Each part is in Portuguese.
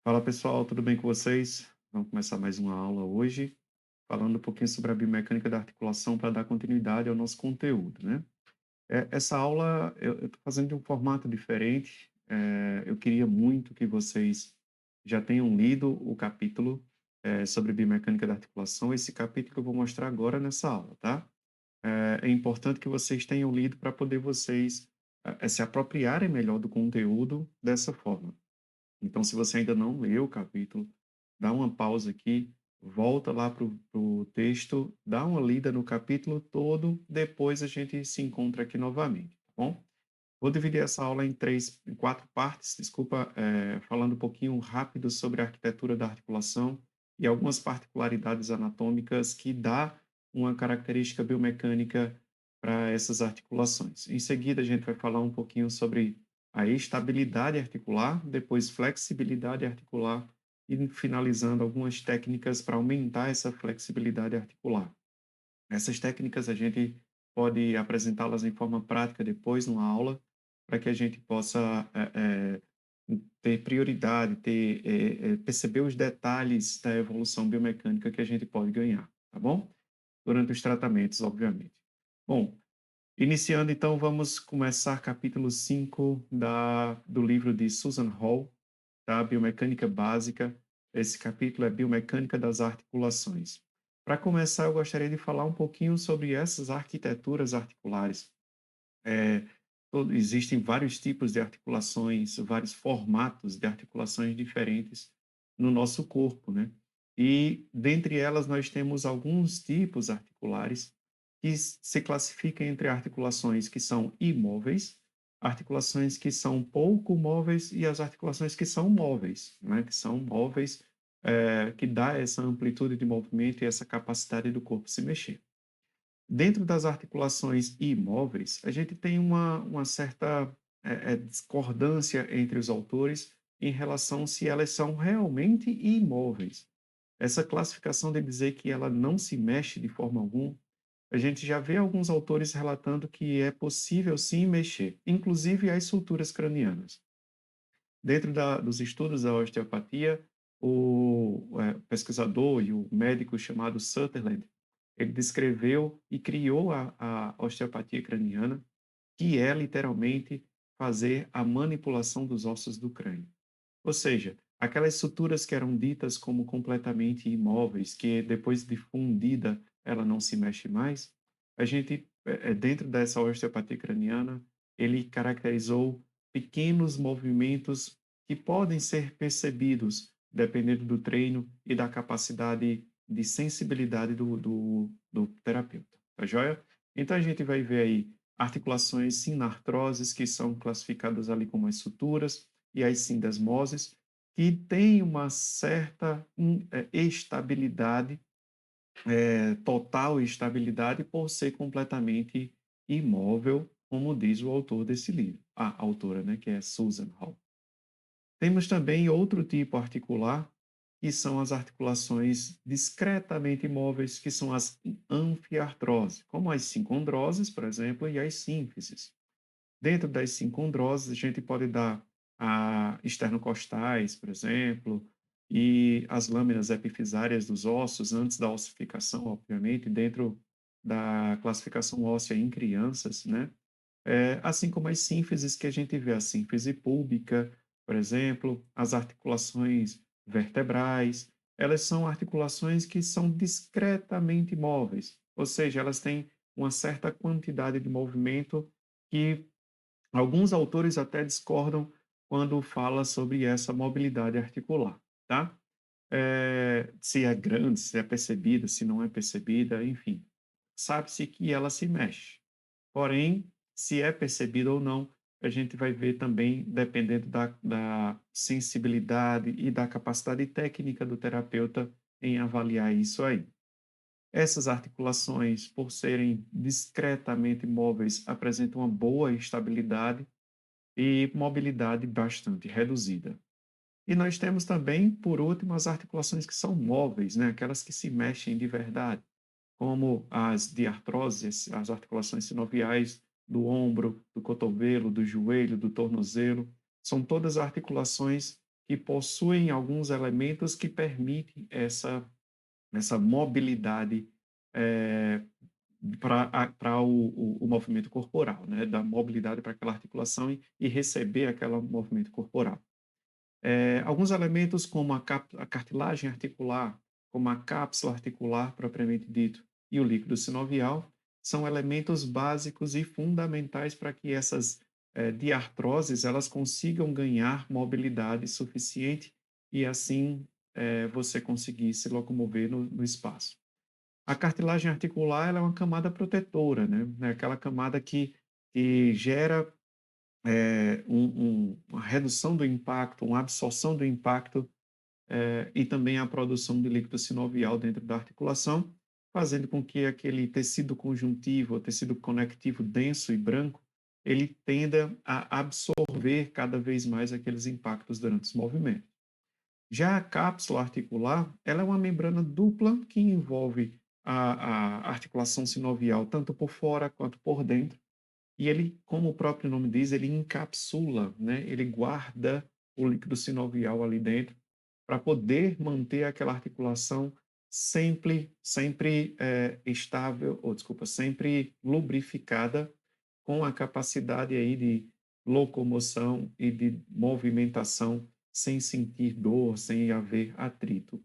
Fala pessoal, tudo bem com vocês? Vamos começar mais uma aula hoje, falando um pouquinho sobre a biomecânica da articulação para dar continuidade ao nosso conteúdo, né? Essa aula eu estou fazendo de um formato diferente. Eu queria muito que vocês já tenham lido o capítulo sobre biomecânica da articulação. Esse capítulo que eu vou mostrar agora nessa aula, tá? É importante que vocês tenham lido para poder vocês se apropriarem melhor do conteúdo dessa forma. Então, se você ainda não leu o capítulo, dá uma pausa aqui, volta lá para o texto, dá uma lida no capítulo todo, depois a gente se encontra aqui novamente, tá bom? Vou dividir essa aula em quatro partes, desculpa, falando um pouquinho rápido sobre a arquitetura da articulação e algumas particularidades anatômicas que dá uma característica biomecânica para essas articulações. Em seguida, a gente vai falar um pouquinho sobre a estabilidade articular, depois flexibilidade articular e finalizando algumas técnicas para aumentar essa flexibilidade articular. Essas técnicas a gente pode apresentá-las em forma prática depois numa aula, para que a gente possa ter prioridade, perceber os detalhes da evolução biomecânica que a gente pode ganhar, tá bom? Durante os tratamentos, obviamente. Bom, iniciando então, vamos começar capítulo 5 do livro de Susan Hall, tá? Biomecânica Básica. Esse capítulo é Biomecânica das Articulações. Para começar, eu gostaria de falar um pouquinho sobre essas arquiteturas articulares. É, Existem vários tipos de articulações, vários formatos de articulações diferentes no nosso corpo, né? E dentre elas nós temos alguns tipos articulares que se classificam entre articulações que são imóveis, articulações que são pouco móveis e as articulações que são móveis, né? Que são móveis, que dá essa amplitude de movimento e essa capacidade do corpo se mexer. Dentro das articulações imóveis, a gente tem uma certa discordância entre os autores em relação se elas são realmente imóveis. Essa classificação de dizer que ela não se mexe de forma alguma, a gente já vê alguns autores relatando que é possível sim mexer, inclusive as estruturas cranianas. Dentro dos estudos da osteopatia, o pesquisador e o médico chamado Sutherland, ele descreveu e criou a osteopatia craniana, que é literalmente fazer a manipulação dos ossos do crânio. Ou seja, aquelas suturas que eram ditas como completamente imóveis, que depois de fundida ela não se mexe mais, a gente, dentro dessa osteopatia craniana, ele caracterizou pequenos movimentos que podem ser percebidos dependendo do treino e da capacidade de sensibilidade do terapeuta. Tá joia? Então a gente vai ver aí articulações sinartroses, que são classificadas ali como as suturas, e as sindesmoses, que têm uma certa estabilidade, total estabilidade, por ser completamente imóvel, como diz o autor desse livro, a autora, né, que é Susan Hall. Temos também outro tipo articular, que são as articulações discretamente imóveis, que são as anfiartroses, como as sincondroses, por exemplo, e as sínfises. Dentro das sincondroses, a gente pode dar a esternocostais, por exemplo, e as lâminas epifisárias dos ossos, antes da ossificação, obviamente, dentro da classificação óssea em crianças, né? Assim como as sínfises que a gente vê, a sínfise púbica, por exemplo, as articulações vertebrais, elas são articulações que são discretamente móveis, ou seja, elas têm uma certa quantidade de movimento que alguns autores até discordam quando fala sobre essa mobilidade articular, tá? Se é grande, se é percebida, se não é percebida, enfim. Sabe-se que ela se mexe. Porém, se é percebida ou não, a gente vai ver também, dependendo da sensibilidade e da capacidade técnica do terapeuta em avaliar isso aí. Essas articulações, por serem discretamente móveis, apresentam uma boa estabilidade e mobilidade bastante reduzida. E nós temos também, por último, as articulações que são móveis, né? Aquelas que se mexem de verdade, como as diartroses, as articulações sinoviais do ombro, do cotovelo, do joelho, do tornozelo. São todas articulações que possuem alguns elementos que permitem essa mobilidade para o movimento corporal, né? Da mobilidade para aquela articulação e receber aquele movimento corporal. Alguns elementos como a cartilagem articular, como a cápsula articular propriamente dito, e o líquido sinovial, são elementos básicos e fundamentais para que essas diartroses elas consigam ganhar mobilidade suficiente e assim você conseguir se locomover no espaço. A cartilagem articular ela é uma camada protetora, né? É aquela camada que gera uma redução do impacto, uma absorção do impacto e também a produção de líquido sinovial dentro da articulação, fazendo com que aquele tecido conjuntivo, o tecido conectivo denso e branco, ele tenda a absorver cada vez mais aqueles impactos durante os movimentos. Já a cápsula articular, ela é uma membrana dupla que envolve a articulação sinovial tanto por fora quanto por dentro, e ele, como o próprio nome diz, ele encapsula, né? Ele guarda o líquido sinovial ali dentro para poder manter aquela articulação sempre estável, ou desculpa, sempre lubrificada com a capacidade aí de locomoção e de movimentação sem sentir dor, sem haver atrito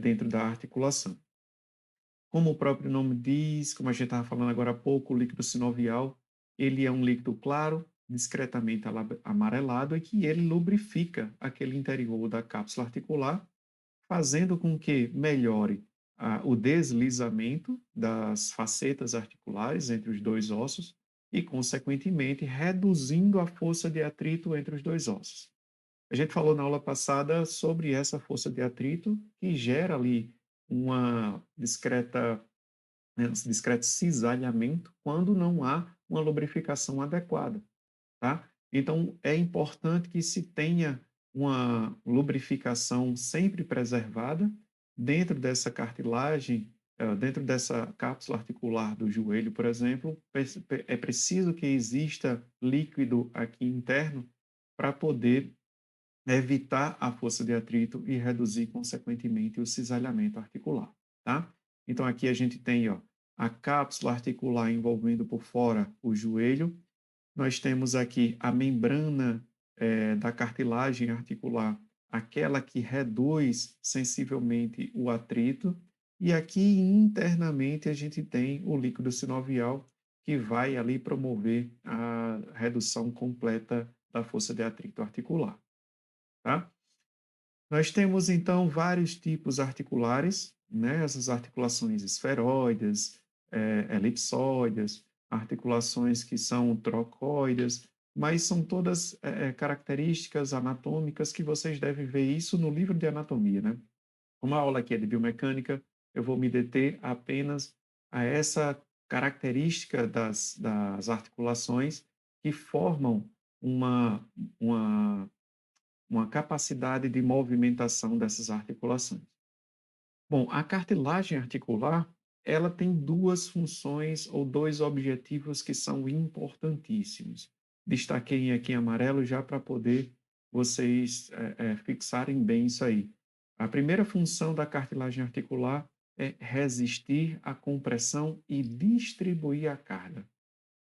dentro da articulação. Como o próprio nome diz, como a gente estava falando agora há pouco, o líquido sinovial, ele é um líquido claro, discretamente amarelado, e que ele lubrifica aquele interior da cápsula articular, fazendo com que melhore o deslizamento das facetas articulares entre os dois ossos e, consequentemente, reduzindo a força de atrito entre os dois ossos. A gente falou na aula passada sobre essa força de atrito que gera ali uma discreto cisalhamento quando não há uma lubrificação adequada, tá? Então, é importante que se tenha uma lubrificação sempre preservada dentro dessa cartilagem, dentro dessa cápsula articular do joelho, por exemplo, é preciso que exista líquido aqui interno para poder evitar a força de atrito e reduzir, consequentemente, o cisalhamento articular, tá? Então, aqui a gente tem, ó, a cápsula articular envolvendo por fora o joelho. Nós temos aqui a membrana da cartilagem articular, aquela que reduz sensivelmente o atrito. E aqui internamente a gente tem o líquido sinovial, que vai ali promover a redução completa da força de atrito articular, tá? Nós temos, então, vários tipos articulares, né? Essas articulações esferoides, elipsoides, articulações que são trocoides, mas são todas características anatômicas que vocês devem ver isso no livro de anatomia, né? Como a aula aqui é de biomecânica, eu vou me deter apenas a essa característica das articulações que formam uma, uma uma capacidade de movimentação dessas articulações. Bom, a cartilagem articular, ela tem duas funções ou dois objetivos que são importantíssimos. Destaquei aqui em amarelo já para poder vocês fixarem bem isso aí. A primeira função da cartilagem articular é resistir à compressão e distribuir a carga.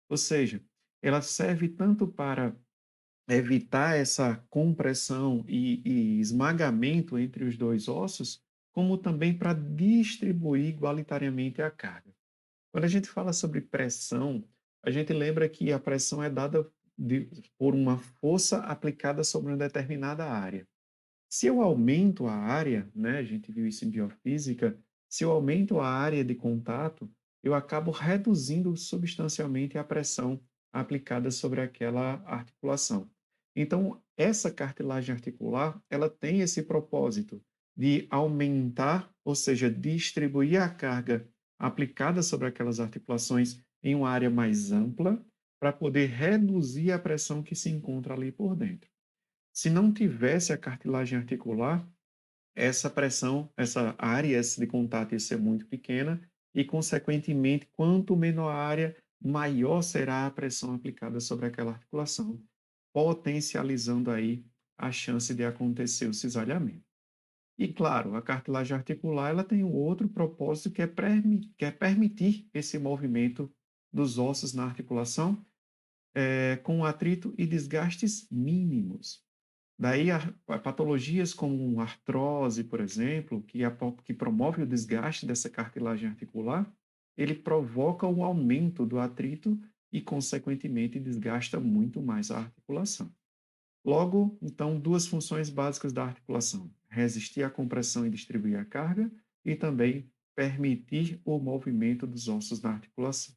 Ou seja, ela serve tanto para evitar essa compressão e esmagamento entre os dois ossos, como também para distribuir igualitariamente a carga. Quando a gente fala sobre pressão, a gente lembra que a pressão é dada por uma força aplicada sobre uma determinada área. Se eu aumento a área, né, a gente viu isso em biofísica, se eu aumento a área de contato, eu acabo reduzindo substancialmente a pressão aplicada sobre aquela articulação. Então, essa cartilagem articular, ela tem esse propósito de aumentar, ou seja, distribuir a carga aplicada sobre aquelas articulações em uma área mais ampla, para poder reduzir a pressão que se encontra ali por dentro. Se não tivesse a cartilagem articular, essa pressão, essa área de contato ia ser muito pequena e, consequentemente, quanto menor a área, maior será a pressão aplicada sobre aquela articulação, potencializando aí a chance de acontecer o cisalhamento. E, claro, a cartilagem articular ela tem um outro propósito que é permitir esse movimento dos ossos na articulação com atrito e desgastes mínimos. Daí, patologias como artrose, por exemplo, que promove o desgaste dessa cartilagem articular, ele provoca um aumento do atrito e, consequentemente, desgasta muito mais a articulação. Logo, então, duas funções básicas da articulação: resistir à compressão e distribuir a carga, e também permitir o movimento dos ossos na articulação.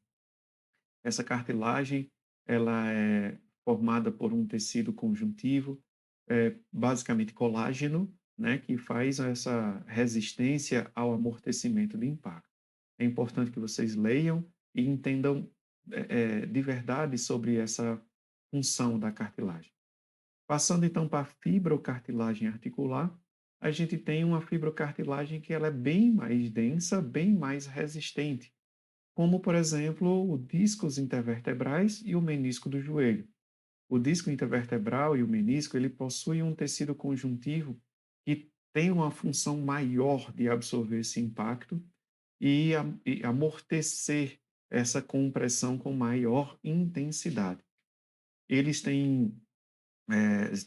Essa cartilagem, ela é formada por um tecido conjuntivo, basicamente colágeno, né, que faz essa resistência ao amortecimento de impacto. É importante que vocês leiam e entendam de verdade sobre essa função da cartilagem. Passando então para a fibrocartilagem articular, a gente tem uma fibrocartilagem que ela é bem mais densa, bem mais resistente, como, por exemplo, o discos intervertebrais e o menisco do joelho. O disco intervertebral e o menisco, ele possuem um tecido conjuntivo que tem uma função maior de absorver esse impacto e amortecer essa compressão com maior intensidade. Eles têm,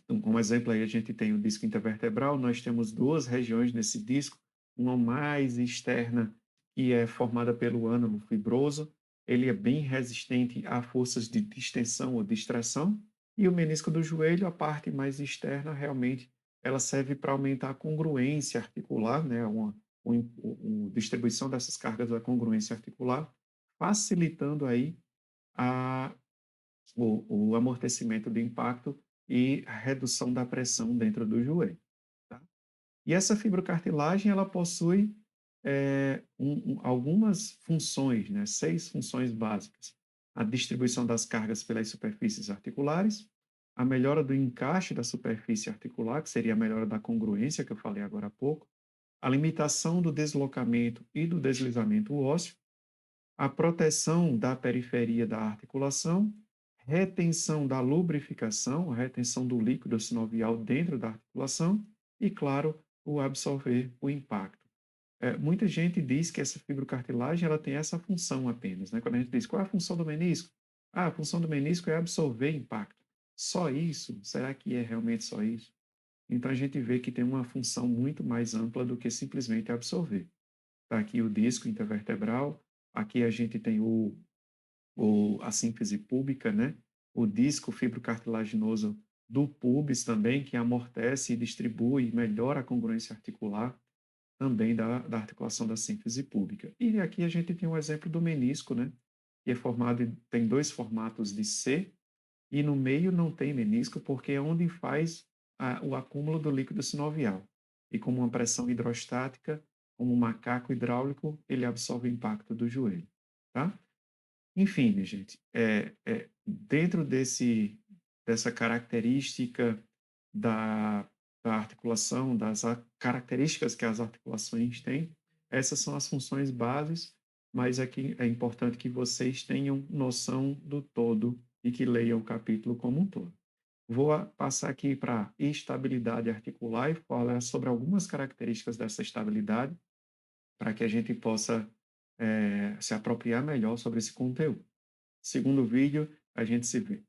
como exemplo aí, a gente tem o disco intervertebral, nós temos duas regiões nesse disco, uma mais externa, que é formada pelo ânulo fibroso, ele é bem resistente a forças de distensão ou distração, e o menisco do joelho, a parte mais externa, realmente, ela serve para aumentar a congruência articular, né, uma distribuição dessas cargas da congruência articular, facilitando aí a o amortecimento do impacto e a redução da pressão dentro do joelho. Tá? E essa fibrocartilagem, ela possui algumas funções, né? 6 funções básicas. A distribuição das cargas pelas superfícies articulares, a melhora do encaixe da superfície articular, que seria a melhora da congruência, que eu falei agora há pouco, a limitação do deslocamento e do deslizamento ósseo, a proteção da periferia da articulação, retenção da lubrificação, a retenção do líquido sinovial dentro da articulação e, claro, o absorver o impacto. Muita gente diz que essa fibrocartilagem ela tem essa função apenas. Né? Quando a gente diz qual é a função do menisco? Ah, a função do menisco é absorver impacto. Só isso? Será que é realmente só isso? Então a gente vê que tem uma função muito mais ampla do que simplesmente absorver. Está aqui o disco intervertebral, aqui a gente tem a sínfise púbica, né? O disco fibrocartilaginoso do pubis também, que amortece e distribui, melhora a congruência articular também da articulação da sínfise púbica. E aqui a gente tem um exemplo do menisco, né? Que é formado, tem dois formatos de C, e no meio não tem menisco, porque é onde faz o acúmulo do líquido sinovial. E como uma pressão hidrostática, como um macaco hidráulico, ele absorve o impacto do joelho, tá? Enfim, minha gente, dentro dessa característica da, da articulação, características que as articulações têm, essas são as funções bases, mas aqui é importante que vocês tenham noção do todo e que leiam o capítulo como um todo. Vou passar aqui para estabilidade articular e falar sobre algumas características dessa estabilidade para que a gente possa se apropriar melhor sobre esse conteúdo. Segundo vídeo, a gente se vê.